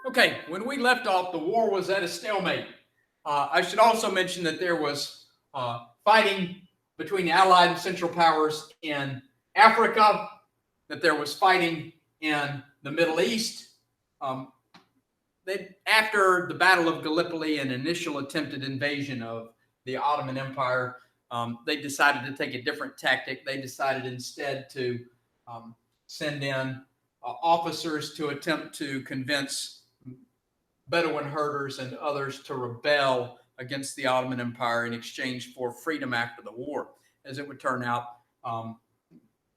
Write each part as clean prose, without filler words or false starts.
Okay, when we left off, the war was at a stalemate. I should also mention that there was fighting between the Allied and Central Powers in Africa, that there was fighting in the Middle East. Um, After the Battle of Gallipoli, an initial attempted invasion of the Ottoman Empire, they decided to take a different tactic. They decided instead to send in officers to attempt to convince Bedouin herders and others to rebel against the Ottoman Empire in exchange for freedom after the war. As it would turn out,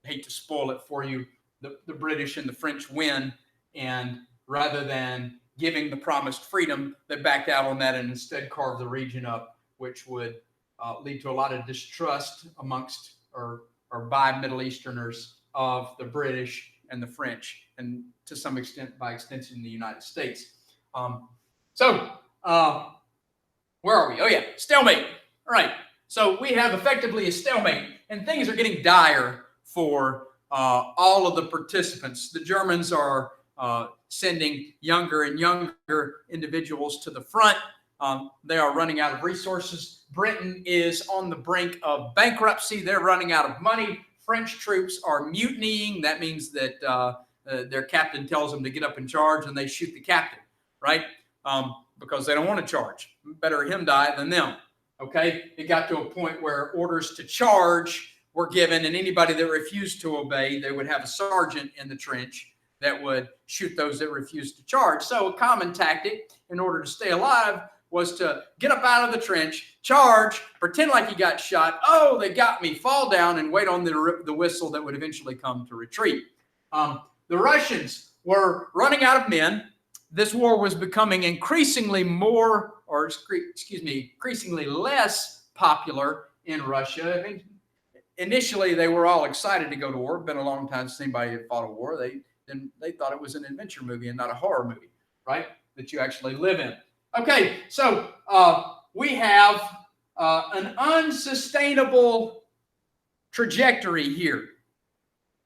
hate to spoil it for you, the British and the French win, and rather than giving the promised freedom, they backed out on that and instead carved the region up, which would lead to a lot of distrust amongst or by Middle Easterners of the British and the French, and to some extent, by extension, the United States. Where are we? Oh yeah, stalemate. All right. So we have effectively a stalemate, and things are getting dire for all of the participants. The Germans are sending younger and younger individuals to the front. They are running out of resources. Britain is on the brink of bankruptcy. They're running out of money. French troops are mutinying. That means that their captain tells them to get up and charge, and they shoot the captain, right? Because they don't want to charge. Better him die than them. Okay? It got to a point where orders to charge were given, and anybody that refused to obey, they would have a sergeant in the trench that would shoot those that refused to charge. So a common tactic in order to stay alive was to get up out of the trench, charge, pretend like you got shot. Oh, they got me. Fall down and wait on the whistle that would eventually come to retreat. The Russians were running out of men. This war was becoming increasingly increasingly less popular in Russia. I mean, initially, they were all excited to go to war. It's been a long time since anybody had fought a war. They thought it was an adventure movie and not a horror movie, right? That you actually live in. Okay, so we have an unsustainable trajectory here.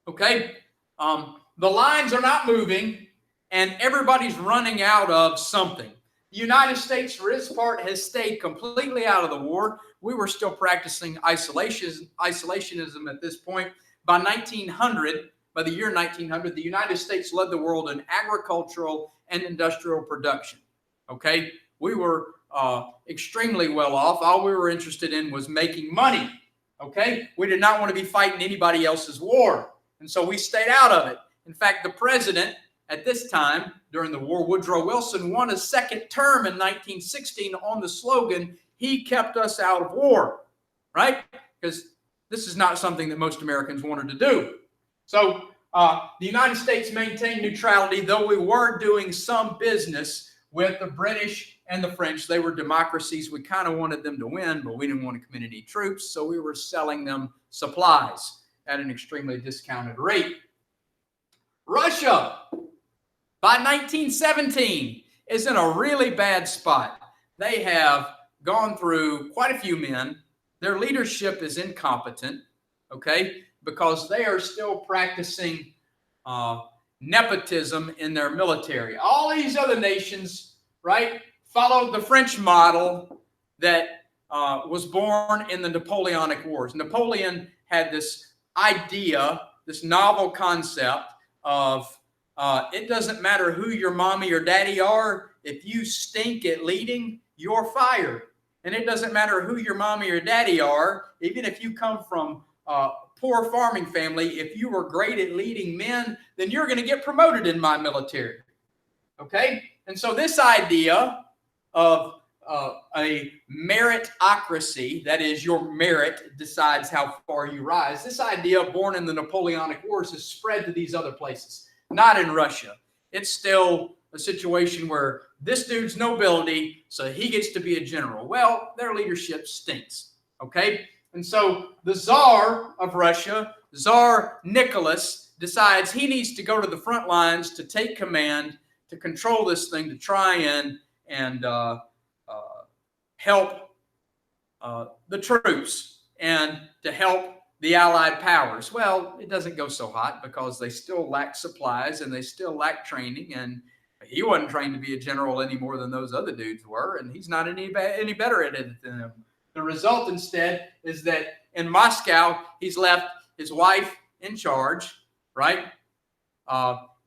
Okay, the lines are not moving, and everybody's running out of something. The United States, for its part, has stayed completely out of the war. We were still practicing isolationism at this point. By the year 1900, the United States led the world in agricultural and industrial production. Okay, we were extremely well off. All we were interested in was making money. Okay, we did not want to be fighting anybody else's war, and so we stayed out of it. In fact, the president at this time during the war, Woodrow Wilson, won a second term in 1916 on the slogan, "He kept us out of war," right? Because this is not something that most Americans wanted to do. So the United States maintained neutrality, though we were doing some business with the British and the French. They were democracies. We kind of wanted them to win, but we didn't want to commit any troops, so we were selling them supplies at an extremely discounted rate. Russia, by 1917, is in a really bad spot. They have gone through quite a few men. Their leadership is incompetent, okay, because they are still practicing nepotism in their military. All these other nations, right, followed the French model that was born in the Napoleonic Wars. Napoleon had this idea, this novel concept of it doesn't matter who your mommy or daddy are. If you stink at leading, you're fired. And it doesn't matter who your mommy or daddy are. Even if you come from a poor farming family, if you were great at leading men, then you're going to get promoted in my military. Okay? And so this idea of a meritocracy, that is, your merit decides how far you rise, this idea born in the Napoleonic Wars has spread to these other places. Not in Russia. It's still a situation where this dude's nobility, so he gets to be a general. Well, their leadership stinks, okay? And so the Tsar of Russia, Tsar Nicholas, decides he needs to go to the front lines to take command, to control this thing, to try and help the troops and to help the Allied powers. Well, it doesn't go so hot because they still lack supplies and they still lack training, and he wasn't trained to be a general any more than those other dudes were, and he's not any better at it than them. The result instead is that in Moscow, he's left his wife in charge, right?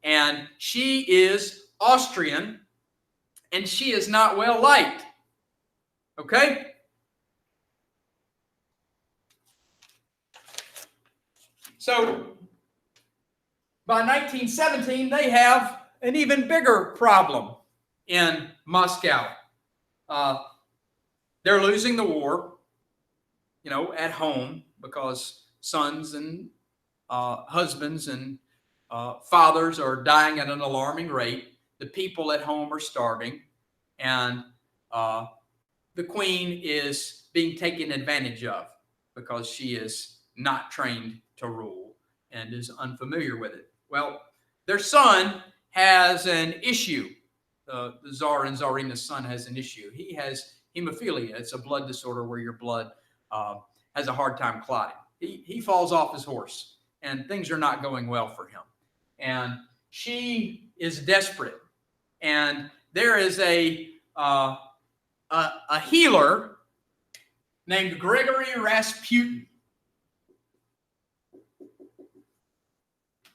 And she is Austrian, and she is not well liked. Okay? So by 1917, they have an even bigger problem in Moscow. They're losing the war, at home, because sons and husbands and fathers are dying at an alarming rate. The people at home are starving, and the queen is being taken advantage of because she is not trained to rule and is unfamiliar with it. Well, their son has an issue. The Tsar and Tsarina's son has an issue. He has hemophilia. It's a blood disorder where your blood has a hard time clotting. He falls off his horse, and things are not going well for him. And she is desperate. And there is a healer named Gregory Rasputin.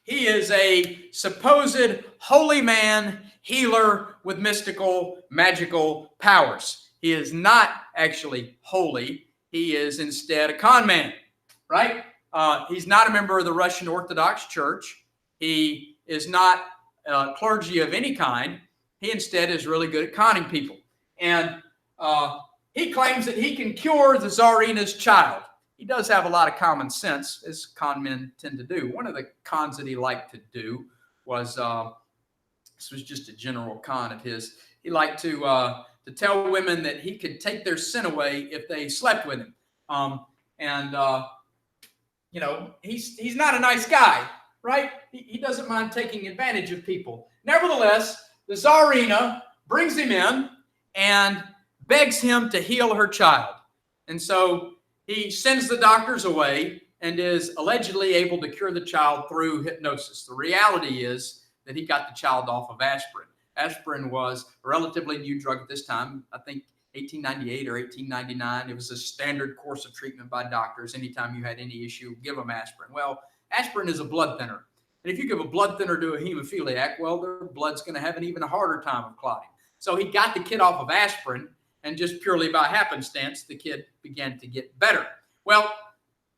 He is a supposed holy man, healer with mystical, magical powers. He is not actually holy. He is instead a con man, right? He's not a member of the Russian Orthodox Church. He is not clergy of any kind. He instead is really good at conning people. And he claims that he can cure the Tsarina's child. He does have a lot of common sense, as con men tend to do. One of the cons that he liked to do was, this was just a general con of his, he liked to tell women that he could take their sin away if they slept with him. He's not a nice guy, right? He doesn't mind taking advantage of people. Nevertheless, the Tsarina brings him in and begs him to heal her child. And so he sends the doctors away and is allegedly able to cure the child through hypnosis. The reality is that he got the child off of aspirin. Aspirin was a relatively new drug at this time, I think 1898 or 1899. It was a standard course of treatment by doctors. Anytime you had any issue, give them aspirin. Well, aspirin is a blood thinner. And if you give a blood thinner to a hemophiliac, well, their blood's going to have an even harder time of clotting. So he got the kid off of aspirin, and just purely by happenstance, the kid began to get better. Well,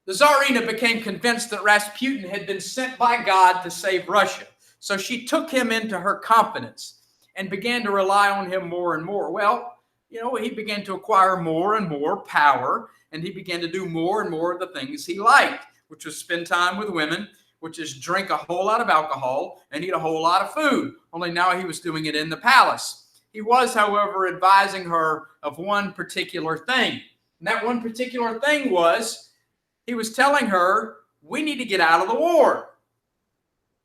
the Tsarina became convinced that Rasputin had been sent by God to save Russia. So she took him into her confidence and began to rely on him more and more. Well, he began to acquire more and more power, and he began to do more and more of the things he liked, which was spend time with women, which is drink a whole lot of alcohol and eat a whole lot of food. Only now he was doing it in the palace. He was, however, advising her of one particular thing. And that one particular thing was, he was telling her, we need to get out of the war.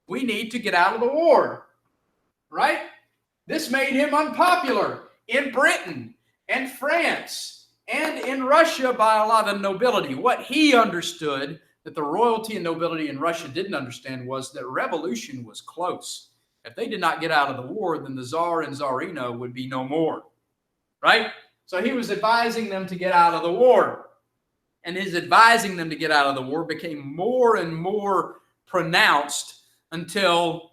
We need to get out of the war, right? This made him unpopular in Britain and France and in Russia by a lot of nobility. What he understood that the royalty and nobility in Russia didn't understand was that revolution was close. If they did not get out of the war, then the Tsar and Tsarina would be no more, right? So he was advising them to get out of the war. And his advising them to get out of the war became more and more pronounced until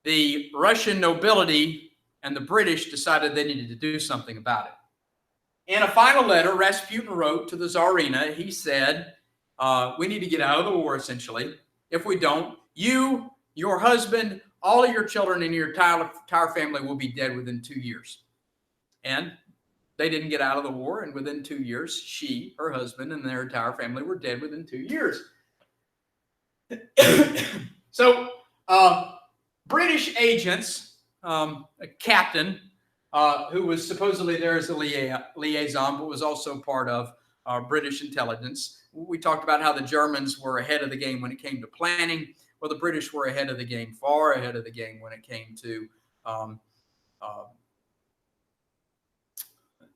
the Russian nobility and the British decided they needed to do something about it. In a final letter, Rasputin wrote to the Tsarina, he said, we need to get out of the war, essentially. If we don't, you, your husband, all of your children, and your entire family will be dead within 2 years. And they didn't get out of the war, and within 2 years, she, her husband, and their entire family were dead within 2 years. So, British agents, a captain, who was supposedly there as a liaison, but was also part of British intelligence. We talked about how the Germans were ahead of the game when it came to planning. Well, the British were ahead of the game, far ahead of the game when it came to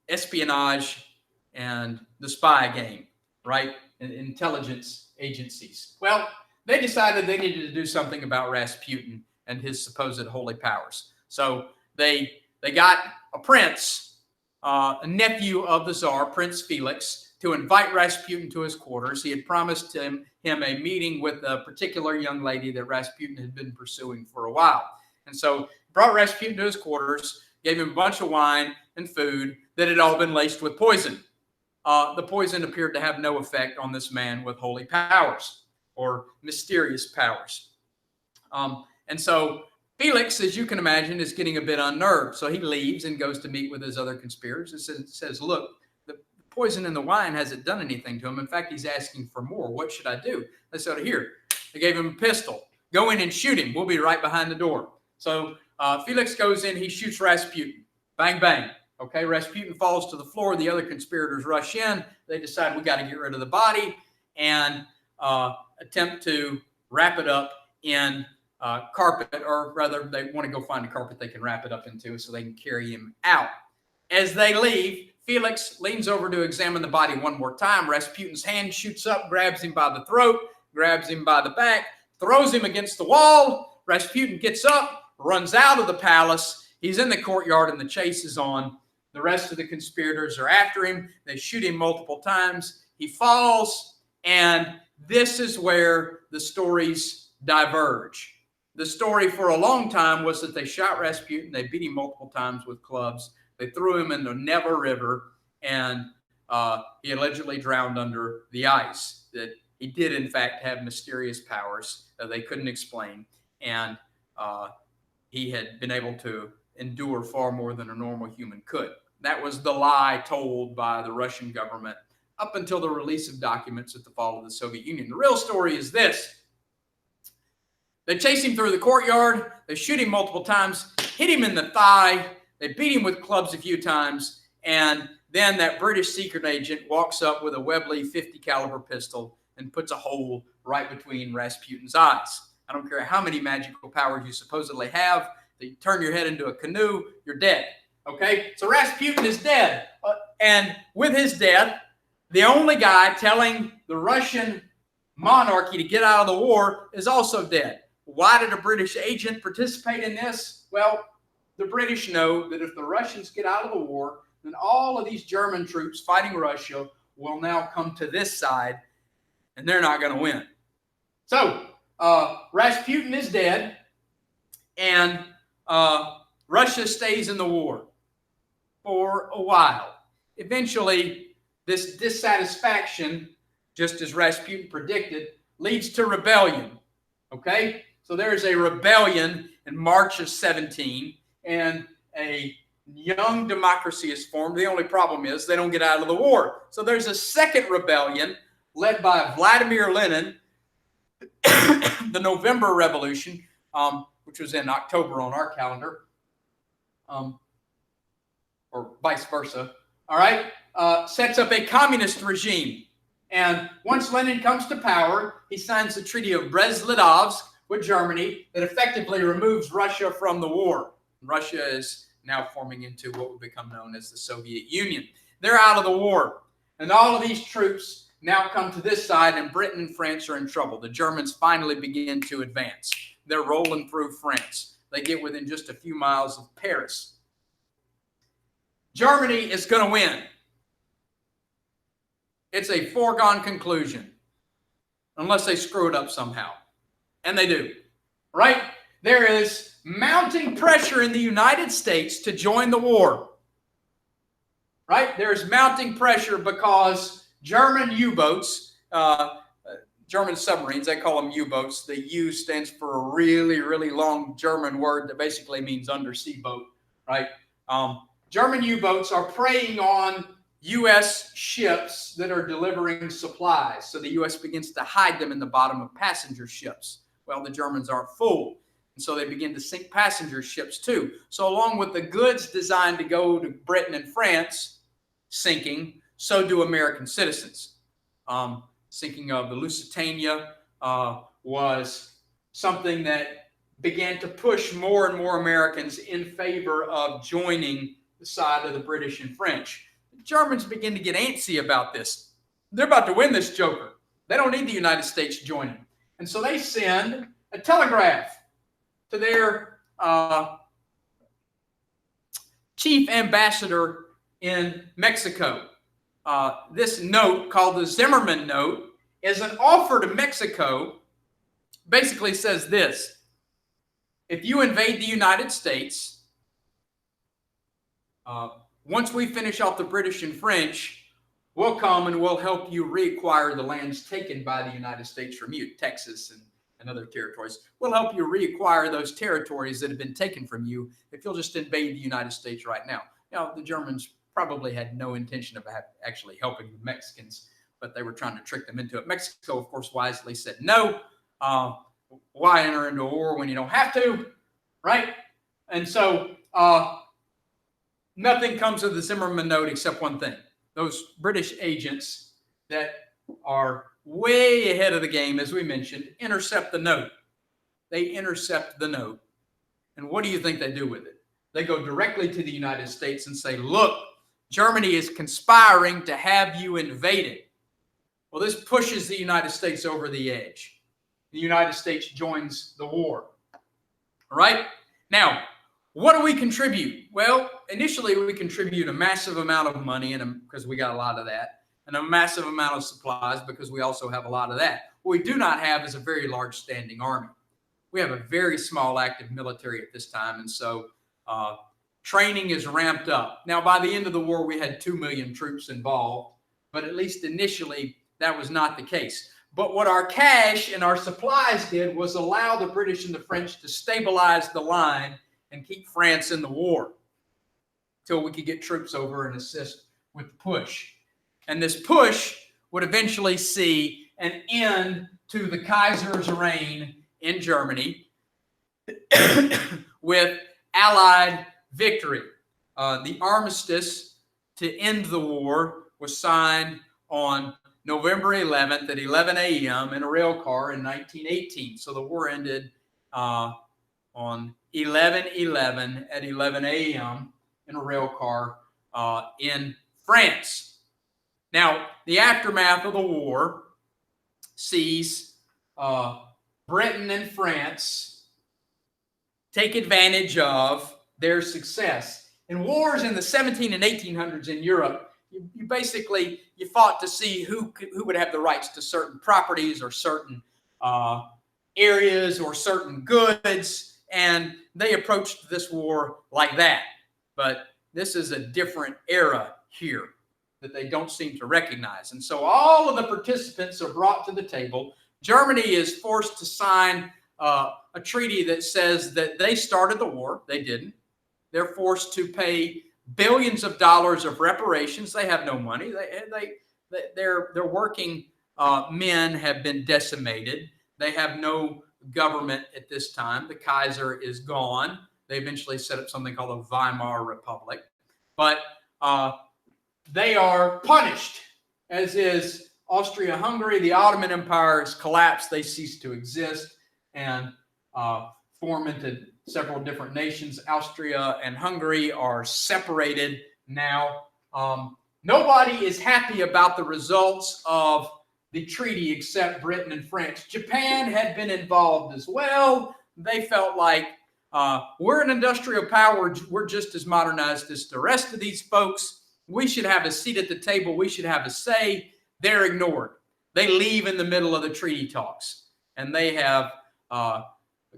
espionage and the spy game, right? And intelligence agencies. Well, they decided they needed to do something about Rasputin and his supposed holy powers. So they got a prince, a nephew of the Tsar, Prince Felix, to invite Rasputin to his quarters. He had promised him a meeting with a particular young lady that Rasputin had been pursuing for a while. And so brought Rasputin to his quarters, gave him a bunch of wine and food that had all been laced with poison. The poison appeared to have no effect on this man with holy powers or mysterious powers. And so Felix, as you can imagine, is getting a bit unnerved. So he leaves and goes to meet with his other conspirators and says, look, the poison in the wine hasn't done anything to him. In fact, he's asking for more. What should I do? They said, here, they gave him a pistol. Go in and shoot him. We'll be right behind the door. So Felix goes in. He shoots Rasputin. Bang, bang. Okay, Rasputin falls to the floor. The other conspirators rush in. They decide we got to get rid of the body and attempt to wrap it up in carpet, or rather, they want to go find a carpet they can wrap it up into so they can carry him out. As they leave, Felix leans over to examine the body one more time. Rasputin's hand shoots up, grabs him by the throat, grabs him by the back, throws him against the wall. Rasputin gets up, runs out of the palace. He's in the courtyard and the chase is on. The rest of the conspirators are after him. They shoot him multiple times. He falls, and this is where the stories diverge. The story for a long time was that they shot Rasputin. They beat him multiple times with clubs. They threw him in the Neva River, and he allegedly drowned under the ice. That he did, in fact, have mysterious powers that they couldn't explain, and he had been able to endure far more than a normal human could. That was the lie told by the Russian government up until the release of documents at the fall of the Soviet Union. The real story is this. They chase him through the courtyard. They shoot him multiple times, hit him in the thigh. They beat him with clubs a few times. And then that British secret agent walks up with a Webley 50 caliber pistol and puts a hole right between Rasputin's eyes. I don't care how many magical powers you supposedly have. They turn your head into a canoe, you're dead. Okay? So Rasputin is dead. And with his death, the only guy telling the Russian monarchy to get out of the war is also dead. Why did a British agent participate in this? Well, the British know that if the Russians get out of the war, then all of these German troops fighting Russia will now come to this side, and they're not going to win. So Rasputin is dead, and Russia stays in the war for a while. Eventually, this dissatisfaction, just as Rasputin predicted, leads to rebellion. Okay? So there's a rebellion in March of 17, and a young democracy is formed. The only problem is they don't get out of the war. So there's a second rebellion led by Vladimir Lenin, the November Revolution, which was in October on our calendar, or vice versa. All right? Sets up a communist regime. And once Lenin comes to power, he signs the Treaty of Brest-Litovsk with Germany that effectively removes Russia from the war. Russia is now forming into what would become known as the Soviet Union. They're out of the war. And all of these troops now come to this side, and Britain and France are in trouble. The Germans finally begin to advance. They're rolling through France. They get within just a few miles of Paris. Germany is going to win. It's a foregone conclusion, unless they screw it up somehow. And they do, right? There is mounting pressure in the United States to join the war, right? There's mounting pressure because German U-boats, German submarines, they call them U-boats. The U stands for a really, really long German word that basically means undersea boat, right? German U-boats are preying on U.S. ships that are delivering supplies. So the U.S. begins to hide them in the bottom of passenger ships. Well, the Germans aren't fooled. And so they begin to sink passenger ships too. So along with the goods designed to go to Britain and France sinking, so do American citizens. Sinking of the Lusitania was something that began to push more and more Americans in favor of joining the side of the British and French. The Germans begin to get antsy about this. They're about to win this joker. They don't need the United States joining. And so they send a telegraph to their chief ambassador in Mexico. This note, called the Zimmerman Note, is an offer to Mexico. Basically says this: if you invade the United States, once we finish off the British and French, we'll come and we'll help you reacquire the lands taken by the United States from you, Texas and other territories. We'll help you reacquire those territories that have been taken from you if you'll just invade the United States right now. Now, the Germans probably had no intention of actually helping the Mexicans, but they were trying to trick them into it. Mexico, of course, wisely said no. Why enter into a war when you don't have to, right? And so nothing comes of the Zimmerman Note except one thing. Those British agents that are way ahead of the game, as we mentioned, intercept the note. They intercept the note. And what do you think they do with it? They go directly to the United States and say, look, Germany is conspiring to have you invaded. Well, this pushes the United States over the edge. The United States joins the war. All right? Now, what do we contribute? Well, initially we contribute a massive amount of money because we got a lot of that, and a massive amount of supplies because we also have a lot of that. What we do not have is a very large standing army. We have a very small active military at this time, and so training is ramped up. Now, by the end of the war, we had 2 million troops involved, but at least initially that was not the case. But what our cash and our supplies did was allow the British and the French to stabilize the line and keep France in the war until we could get troops over and assist with the push. And this push would eventually see an end to the Kaiser's reign in Germany with Allied victory. The armistice to end the war was signed on November 11th at 11 a.m. in a rail car in 1918. So the war ended on 11/11 at 11 a.m. in a rail car in France. Now, the aftermath of the war sees Britain and France take advantage of their success. In wars in the 17 and 1800s in Europe, you fought to see who would have the rights to certain properties or certain areas or certain goods, and they approached this war like that. But this is a different era here that they don't seem to recognize. And so all of the participants are brought to the table. Germany is forced to sign a treaty that says that they started the war. They didn't. They're forced to pay billions of dollars of reparations. They have no money. Their working men have been decimated. They have no government at this time. The Kaiser is gone. They eventually set up something called the Weimar Republic. But they are punished, as is Austria-Hungary. The Ottoman Empire has collapsed. They cease to exist and form into several different nations. Austria and Hungary are separated now. Nobody is happy about the results of the treaty except Britain and France. Japan had been involved as well. They felt like we're an industrial power. We're just as modernized as the rest of these folks. We should have a seat at the table. We should have a say. They're ignored. They leave in the middle of the treaty talks, and they have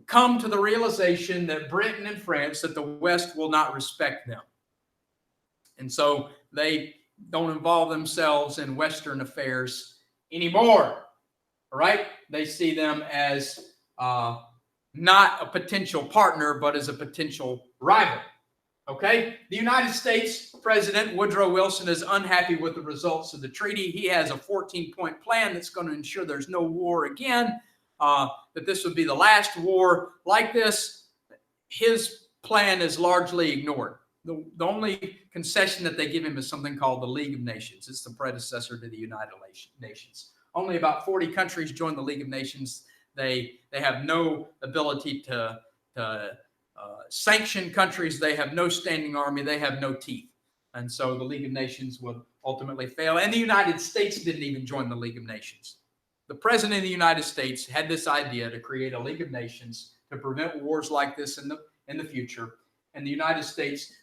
come to the realization that Britain and France, that the West will not respect them. And so they don't involve themselves in Western affairs anymore. All right? They see them as not a potential partner, but as a potential rival. Okay? The United States President Woodrow Wilson is unhappy with the results of the treaty. He has a 14-point plan that's going to ensure there's no war again. That this would be the last war like this. His plan is largely ignored. The only concession that they give him is something called the League of Nations. It's the predecessor to the United Nations. Only about 40 countries join the League of Nations. They have no ability to sanction countries. They have no standing army. They have no teeth. And so the League of Nations will ultimately fail. And the United States didn't even join the League of Nations. The President of the United States had this idea to create a League of Nations to prevent wars like this in the future. and the United States,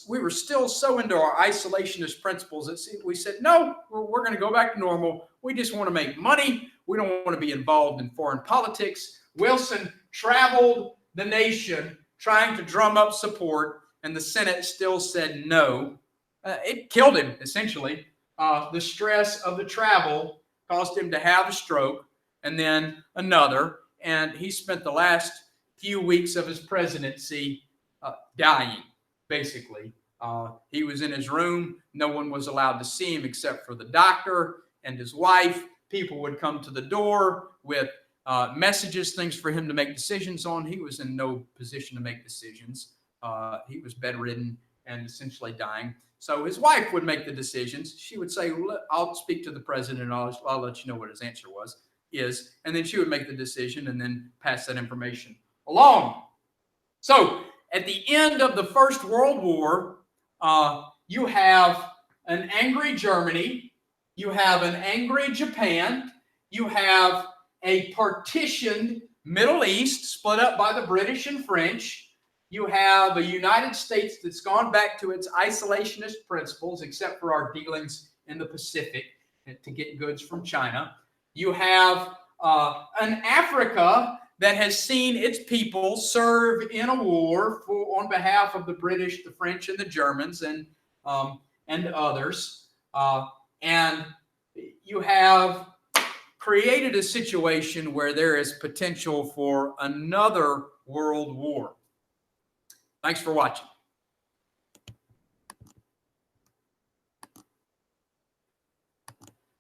we were still so into our isolationist principles that we said, no, we're going to go back to normal. We just want to make money. We don't want to be involved in foreign politics. Wilson traveled the nation trying to drum up support, and the Senate still said no. It killed him, essentially. The stress of the travel caused him to have a stroke and then another, and he spent the last few weeks of his presidency dying, basically. He was in his room. No one was allowed to see him except for the doctor and his wife. People would come to the door with messages, things for him to make decisions on. He was in no position to make decisions. He was bedridden and essentially dying. So his wife would make the decisions. She would say, I'll speak to the president and I'll let you know what his answer is. And then she would make the decision and then pass that information along. So at the end of the First World War, you have an angry Germany, you have an angry Japan, you have a partitioned Middle East split up by the British and French, you have a United States that's gone back to its isolationist principles, except for our dealings in the Pacific to get goods from China. You have an Africa that has seen its people serve in a war on behalf of the British, the French, and the Germans, and others. And you have created a situation where there is potential for another world war. Thanks for watching.